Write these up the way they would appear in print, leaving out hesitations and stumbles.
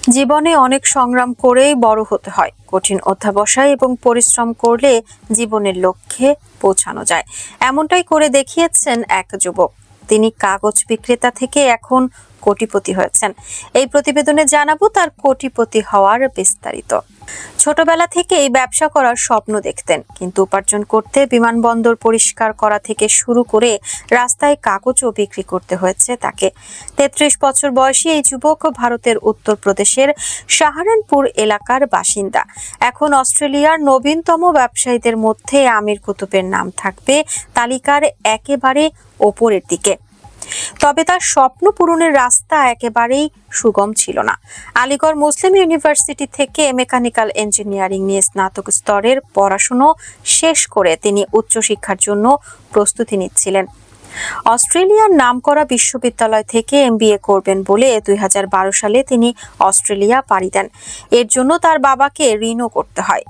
জীবনে অনেক সংগ্রাম করেই বড় হতে হয়। কঠিন অধ্যাবসায় এবং পরিশ্রম করলে জীবনের লক্ষ্যে পৌঁছানো যায়। এমনটাই করে দেখিয়েছেন এক যুবক। তিনি কাগজ বিক্রেতা থেকে এখন কোটিপতি হয়েছেন। এই প্রতিবেদনে জানাবো তার কোটিপতি হওয়ার বিস্তারিত। ছোটবেলা থেকেই ব্যবসা করার স্বপ্ন দেখতেন, কিন্তু উপার্জন করতে বিমানবন্দর পরিষ্কার করা থেকে শুরু করে রাস্তায় কাগজও বিক্রি করতে হয়েছে তাকে। ৩৩ বছর বয়সী এই যুবক ভারতের উত্তরপ্রদেশের সাহারানপুর এলাকার বাসিন্দা। এখন অস্ট্রেলিয়ার নবীনতম ব্যবসায়ীদের মধ্যে আমির কুতুবের নাম থাকবে তালিকার একেবারে ওপরের দিকে। তবে তার স্বপ্ন পূরণের রাস্তা একেবারেই সুগম ছিল না। আলিগড় মুসলিম ইউনিভার্সিটি থেকে মেকানিক্যাল ইঞ্জিনিয়ারিং নিয়ে স্নাতক স্তরের পড়াশোনা শেষ করে তিনি উচ্চশিক্ষার জন্য প্রস্তুতি নিচ্ছিলেন। অস্ট্রেলিয়ার নামকরা বিশ্ববিদ্যালয় থেকে MBA করবেন বলে 2012 সালে তিনি অস্ট্রেলিয়া পাড়ি দেন। এর জন্য তার বাবাকে ঋণও করতে হয়।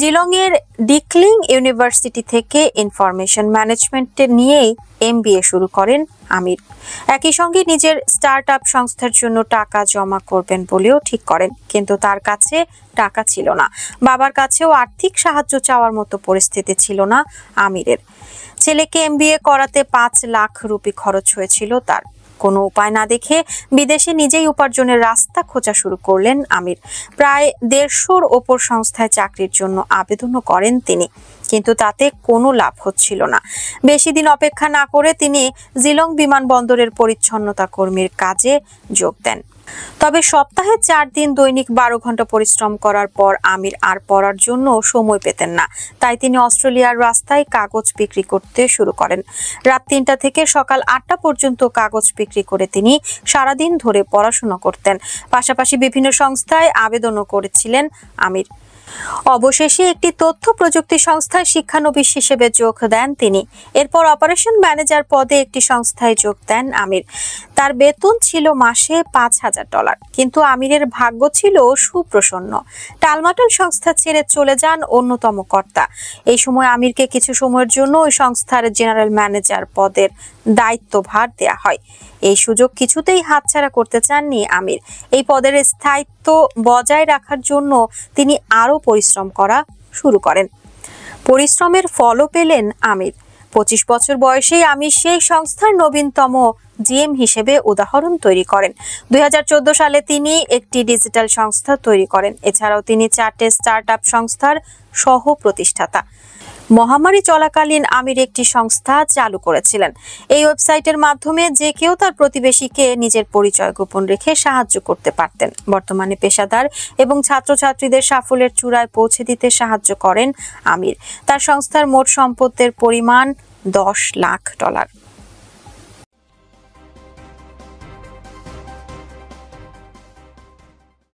জিলং এর ডিকলিং ইউনিভার্সিটি থেকে ইনফরমেশন ম্যানেজমেন্ট নিয়েই MBA শুরু করেন আমির। একই সঙ্গে নিজের স্টার্টআপ সংস্থার জন্য টাকা জমা করবেন বলেও ঠিক করেন, কিন্তু তার কাছে টাকা ছিল না। বাবার কাছেও আর্থিক সাহায্য চাওয়ার মতো পরিস্থিতি ছিল না আমিরের। ছেলেকে MBA করাতে 5 লাখ রুপি খরচ হয়েছিল তার। কোনো উপায় না দেখে বিদেশে নিজেই উপার্জনের রাস্তা খোঁজা শুরু করলেন আমির। প্রায় 150-র ওপর সংস্থায় চাকরির জন্য আবেদনও করেন তিনি, কিন্তু তাতে কোনো লাভ হচ্ছিল না। বেশি দিন অপেক্ষা না করে তিনি জিলং বিমানবন্দরের পরিচ্ছন্নতা কর্মীর কাজে যোগ দেন। তবে সপ্তাহে 4 দিন দৈনিক 12 ঘন্টা পরিশ্রম করার পর আমির আর পড়ার জন্য সময় পেতেন না। তাই তিনি অস্ট্রেলিয়ার রাস্তায় কাগজ বিক্রি করতে শুরু করেন। রাত 3টা থেকে সকাল 8টা পর্যন্ত কাগজ বিক্রি করে তিনি সারাদিন ধরে পড়াশোনা করতেন। পাশাপাশি বিভিন্ন সংস্থায় আবেদনও করেছিলেন আমির। অবশেষে একটি তথ্য প্রযুক্তি সংস্থায় শিক্ষানবিশ হিসেবে যোগ দেন তিনি। এরপর অপারেশন ম্যানেজার পদে একটি সংস্থায় যোগ দেন আমির। তার বেতন ছিল মাসে $5,000, কিন্তু আমিরের ভাগ্য ছিল সুপ্রসন্ন। টালমাটাল সংস্থা ছেড়ে চলে যান অন্যতম কর্তা। এই সময় আমিরকে কিছু সময়ের জন্য ওই সংস্থার জেনারেল ম্যানেজার পদের দায়িত্বভার দেয়া হয়। এই সুযোগ কিছুতেই হাতছাড়া করতে চাননি আমির। এই পদের স্থায়িত্ব বজায় রাখার জন্য তিনি আরো পরিশ্রম করা শুরু করেন। পরিশ্রমের ফলও পেলেন আমির। 25 বছর বয়সেই আমির সেই সংস্থার নবীনতম GM হিসেবে উদাহরণ তৈরি করেন। 2014 সালে তিনি একটি ডিজিটাল সংস্থা তৈরি করেন। এছাড়াও তিনি 4টে স্টার্টআপ সংস্থার সহ প্রতিষ্ঠাতা। মহামারী চলাকালীন আমির একটি সংস্থা চালু করেছিলেন। এই ওয়েবসাইটের মাধ্যমে যে কেউ তার প্রতিবেশীকে নিজের পরিচয় গোপন রেখে সাহায্য করতে পারতেন। বর্তমানে পেশাদার এবং ছাত্রছাত্রীদের সাফল্যের চূড়ায় পৌঁছে দিতে সাহায্য করেন আমির। তার সংস্থার মোট সম্পদের পরিমাণ $10 লাখ।